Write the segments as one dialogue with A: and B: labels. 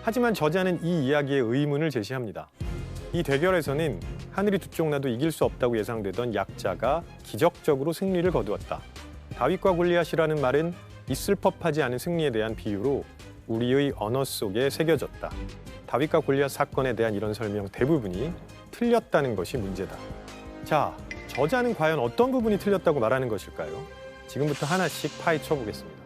A: 하지만 저자는 이 이야기에 의문을 제시합니다. 이 대결에서는 하늘이 두 쪽 나도 이길 수 없다고 예상되던 약자가 기적적으로 승리를 거두었다. 다윗과 골리앗이라는 말은 있을 법하지 않은 승리에 대한 비유로 우리의 언어 속에 새겨졌다. 다윗과 골리앗 사건에 대한 이런 설명 대부분이 틀렸다는 것이 문제다. 자, 저자는 과연 어떤 부분이 틀렸다고 말하는 것일까요? 지금부터 하나씩 파헤쳐 보겠습니다.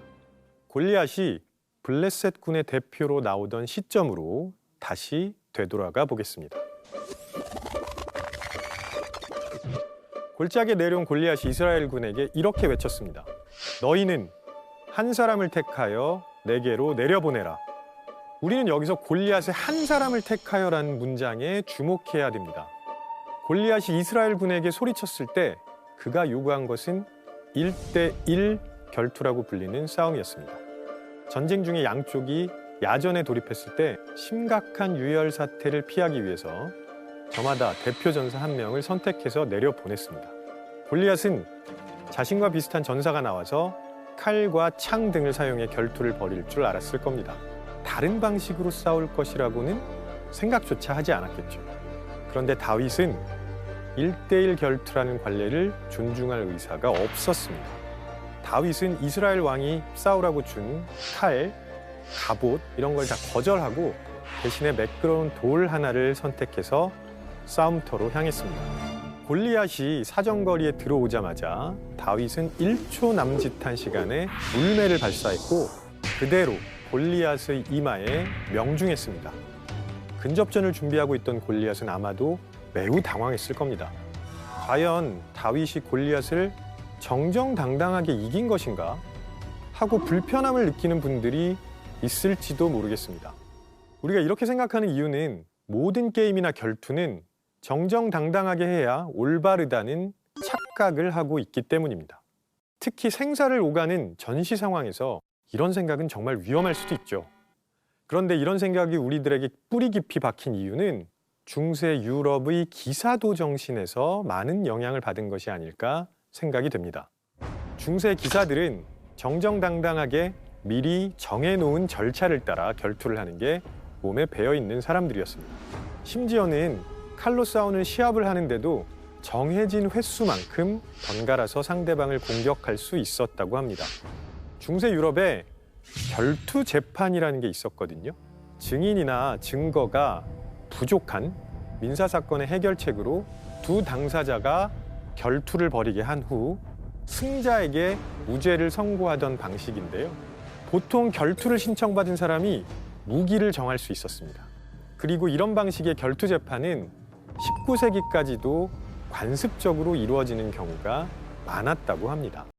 A: 골리앗이 블레셋 군의 대표로 나오던 시점으로 다시 되돌아가 보겠습니다. 골짜기에 내려온 골리앗이 이스라엘 군에게 이렇게 외쳤습니다. 너희는 한 사람을 택하여 내게로 내려보내라. 우리는 여기서 골리앗의 한 사람을 택하여라는 문장에 주목해야 됩니다. 골리앗이 이스라엘 군에게 소리쳤을 때 그가 요구한 것은 1대1 결투라고 불리는 싸움이었습니다. 전쟁 중에 양쪽이 야전에 돌입했을 때 심각한 유혈 사태를 피하기 위해서 저마다 대표 전사 한 명을 선택해서 내려보냈습니다. 골리앗은 자신과 비슷한 전사가 나와서 칼과 창 등을 사용해 결투를 벌일 줄 알았을 겁니다. 다른 방식으로 싸울 것이라고는 생각조차 하지 않았겠죠. 그런데 다윗은 1대1 결투라는 관례를 존중할 의사가 없었습니다. 다윗은 이스라엘 왕이 싸우라고 준 칼, 갑옷 이런 걸 다 거절하고 대신에 매끄러운 돌 하나를 선택해서 싸움터로 향했습니다. 골리앗이 사정거리에 들어오자마자 다윗은 1초 남짓한 시간에 물매를 발사했고 그대로 골리앗의 이마에 명중했습니다. 근접전을 준비하고 있던 골리앗은 아마도 매우 당황했을 겁니다. 과연 다윗이 골리앗을 정정당당하게 이긴 것인가 하고 불편함을 느끼는 분들이 있을지도 모르겠습니다. 우리가 이렇게 생각하는 이유는 모든 게임이나 결투는 정정당당하게 해야 올바르다는 착각을 하고 있기 때문입니다. 특히 생사를 오가는 전시 상황에서 이런 생각은 정말 위험할 수도 있죠. 그런데 이런 생각이 우리들에게 뿌리 깊이 박힌 이유는 중세 유럽의 기사도 정신에서 많은 영향을 받은 것이 아닐까 생각이 됩니다. 중세 기사들은 정정당당하게 미리 정해놓은 절차를 따라 결투를 하는 게 몸에 배어있는 사람들이었습니다. 심지어는 칼로 싸우는 시합을 하는데도 정해진 횟수만큼 번갈아서 상대방을 공격할 수 있었다고 합니다. 중세 유럽에 결투 재판이라는 게 있었거든요. 증인이나 증거가 부족한 민사사건의 해결책으로 두 당사자가 결투를 벌이게 한 후 승자에게 무죄를 선고하던 방식인데요. 보통 결투를 신청받은 사람이 무기를 정할 수 있었습니다. 그리고 이런 방식의 결투 재판은 19세기까지도 관습적으로 이루어지는 경우가 많았다고 합니다.